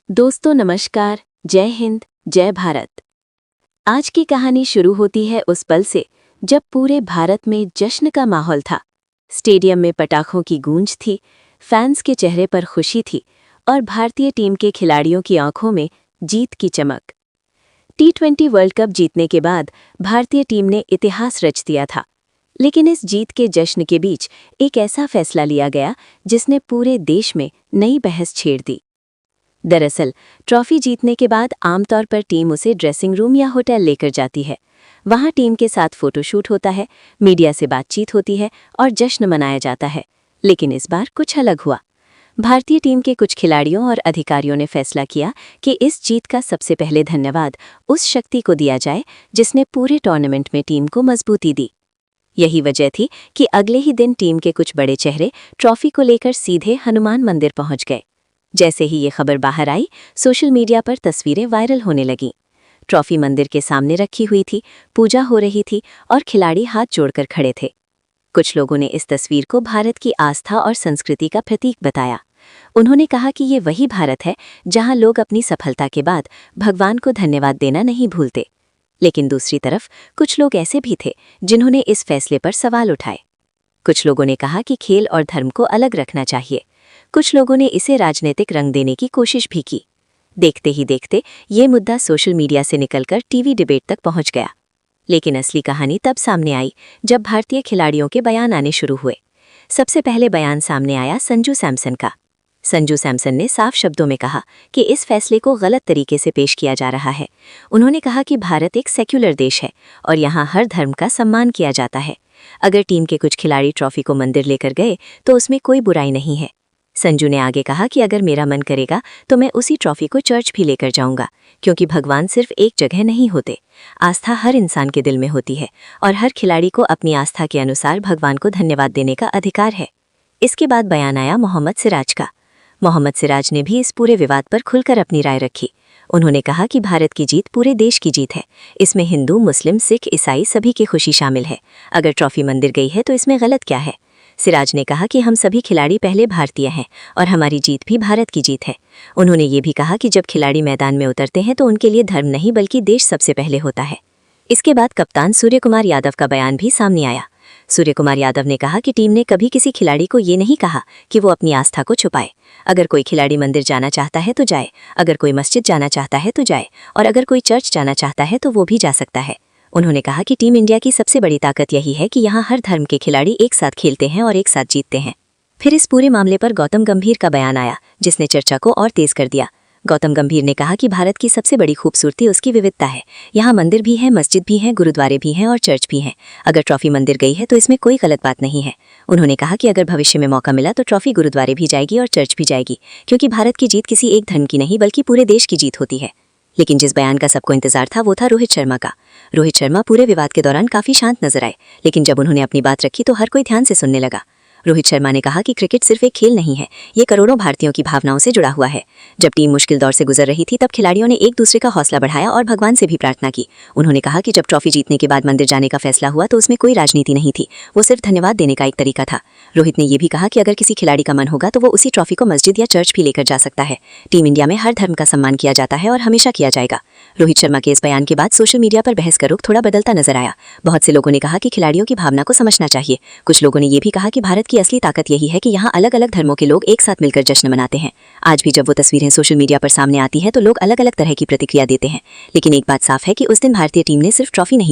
दोस्तों नमस्कार, जय हिंद, जय भारत। आज की कहानी शुरू होती है उस पल से जब पूरे भारत में जश्न का माहौल था। स्टेडियम में पटाखों की गूंज थी, फैंस के चेहरे पर खुशी थी और भारतीय टीम के खिलाड़ियों की आंखों में जीत की चमक। T20 वर्ल्ड कप जीतने के बाद भारतीय टीम ने इतिहास रच दिया था, लेकिन इस जीत के जश्न के बीच एक ऐसा फैसला लिया गया जिसने पूरे देश में नई बहस छेड़ दी। दरअसल ट्रॉफी जीतने के बाद आमतौर पर टीम उसे ड्रेसिंग रूम या होटल लेकर जाती है। वहां टीम के साथ फोटोशूट होता है, मीडिया से बातचीत होती है और जश्न मनाया जाता है। लेकिन इस बार कुछ अलग हुआ। भारतीय टीम के कुछ खिलाड़ियों और अधिकारियों ने फैसला किया कि इस जीत का सबसे पहले धन्यवाद उस शक्ति को दिया जाए जिसने पूरे टूर्नामेंट में टीम को मजबूती दी। यही वजह थी कि अगले ही दिन टीम के कुछ बड़े चेहरे ट्रॉफी को लेकर सीधे हनुमान मंदिर पहुंच गए। जैसे ही ये खबर बाहर आई, सोशल मीडिया पर तस्वीरें वायरल होने लगीं। ट्रॉफी मंदिर के सामने रखी हुई थी, पूजा हो रही थी और खिलाड़ी हाथ जोड़कर खड़े थे। कुछ लोगों ने इस तस्वीर को भारत की आस्था और संस्कृति का प्रतीक बताया। उन्होंने कहा कि ये वही भारत है जहां लोग अपनी सफलता के बाद भगवान को धन्यवाद देना नहीं भूलते। लेकिन दूसरी तरफ कुछ लोग ऐसे भी थे जिन्होंने इस फैसले पर सवाल उठाए। कुछ लोगों ने कहा कि खेल और धर्म को अलग रखना चाहिए। कुछ लोगों ने इसे राजनीतिक रंग देने की कोशिश भी की। देखते ही देखते ये मुद्दा सोशल मीडिया से निकलकर टीवी डिबेट तक पहुंच गया। लेकिन असली कहानी तब सामने आई जब भारतीय खिलाड़ियों के बयान आने शुरू हुए। सबसे पहले बयान सामने आया संजू सैमसन का। संजू सैमसन ने साफ शब्दों में कहा कि इस फैसले को गलत तरीके से पेश किया जा रहा है। उन्होंने कहा कि भारत एक सेक्युलर देश है और यहाँ हर धर्म का सम्मान किया जाता है। अगर टीम के कुछ खिलाड़ी ट्रॉफी को मंदिर लेकर गए तो उसमें कोई बुराई नहीं है। संजू ने आगे कहा कि अगर मेरा मन करेगा तो मैं उसी ट्रॉफी को चर्च भी लेकर जाऊंगा, क्योंकि भगवान सिर्फ एक जगह नहीं होते। आस्था हर इंसान के दिल में होती है और हर खिलाड़ी को अपनी आस्था के अनुसार भगवान को धन्यवाद देने का अधिकार है। इसके बाद बयान आया मोहम्मद सिराज का। मोहम्मद सिराज ने भी इस पूरे विवाद पर खुलकर अपनी राय रखी। उन्होंने कहा कि भारत की जीत पूरे देश की जीत है। इसमें हिंदू, मुस्लिम, सिख, ईसाई सभी की खुशी शामिल है। अगर ट्रॉफी मंदिर गई है तो इसमें गलत क्या है। सिराज ने कहा कि हम सभी खिलाड़ी पहले भारतीय हैं और हमारी जीत भी भारत की जीत है। उन्होंने ये भी कहा कि जब खिलाड़ी मैदान में उतरते हैं तो उनके लिए धर्म नहीं बल्कि देश सबसे पहले होता है। इसके बाद कप्तान सूर्यकुमार यादव का बयान भी सामने आया। सूर्यकुमार यादव ने कहा कि टीम ने कभी किसी खिलाड़ी को ये नहीं कहा कि वो अपनी आस्था को छुपाए। अगर कोई खिलाड़ी मंदिर जाना चाहता है तो जाए, अगर कोई मस्जिद जाना चाहता है तो जाए और अगर कोई चर्च जाना चाहता है तो वो भी जा सकता है। उन्होंने कहा कि टीम इंडिया की सबसे बड़ी ताकत यही है कि यहाँ हर धर्म के खिलाड़ी एक साथ खेलते हैं और एक साथ जीतते हैं। फिर इस पूरे मामले पर गौतम गंभीर का बयान आया, जिसने चर्चा को और तेज कर दिया। गौतम गंभीर ने कहा कि भारत की सबसे बड़ी खूबसूरती उसकी विविधता है। यहाँ मंदिर भी है, मस्जिद भी है, गुरुद्वारे भी हैं और चर्च भी हैं। अगर ट्रॉफी मंदिर गई है तो इसमें कोई गलत बात नहीं है। उन्होंने कहा कि अगर भविष्य में मौका मिला तो ट्रॉफी गुरुद्वारे भी जाएगी और चर्च भी जाएगी, क्योंकि भारत की जीत किसी एक धर्म की नहीं बल्कि पूरे देश की जीत होती है। लेकिन जिस बयान का सबको इंतजार था वो था रोहित शर्मा का। रोहित शर्मा पूरे विवाद के दौरान काफी शांत नजर आए, लेकिन जब उन्होंने अपनी बात रखी तो हर कोई ध्यान से सुनने लगा। रोहित शर्मा ने कहा कि क्रिकेट सिर्फ एक खेल नहीं है, ये करोड़ों भारतीयों की भावनाओं से जुड़ा हुआ है। जब टीम मुश्किल दौर से गुजर रही थी तब खिलाड़ियों ने एक दूसरे का हौसला बढ़ाया और भगवान से भी प्रार्थना की। उन्होंने कहा कि जब ट्रॉफी जीतने के बाद मंदिर जाने का फैसला हुआ तो उसमें कोई राजनीति नहीं थी, वो सिर्फ धन्यवाद देने का एक तरीका था। रोहित ने यह भी कहा कि अगर किसी खिलाड़ी का मन होगा तो वो उसी ट्रॉफी को मस्जिद या चर्च भी लेकर जा सकता है। टीम इंडिया में हर धर्म का सम्मान किया जाता है और हमेशा किया जाएगा। रोहित शर्मा के इस बयान के बाद सोशल मीडिया पर बहस का रुख थोड़ा बदलता नजर आया। बहुत से लोगों ने कहा कि खिलाड़ियों की भावना को समझना चाहिए। कुछ लोगों ने यह भी कहा कि भारत की असली ताकत यही है कि यहाँ अलग अलग धर्मों के लोग एक साथ मिलकर जश्न मनाते हैं। आज भी जब वो तस्वीरें सोशल मीडिया पर सामने आती हैं तो लोग अलग अलग तरह की प्रतिक्रिया देते हैं, लेकिन एक बात साफ है कि उस दिन भारतीय टीम ने सिर्फ ट्रॉफी नहीं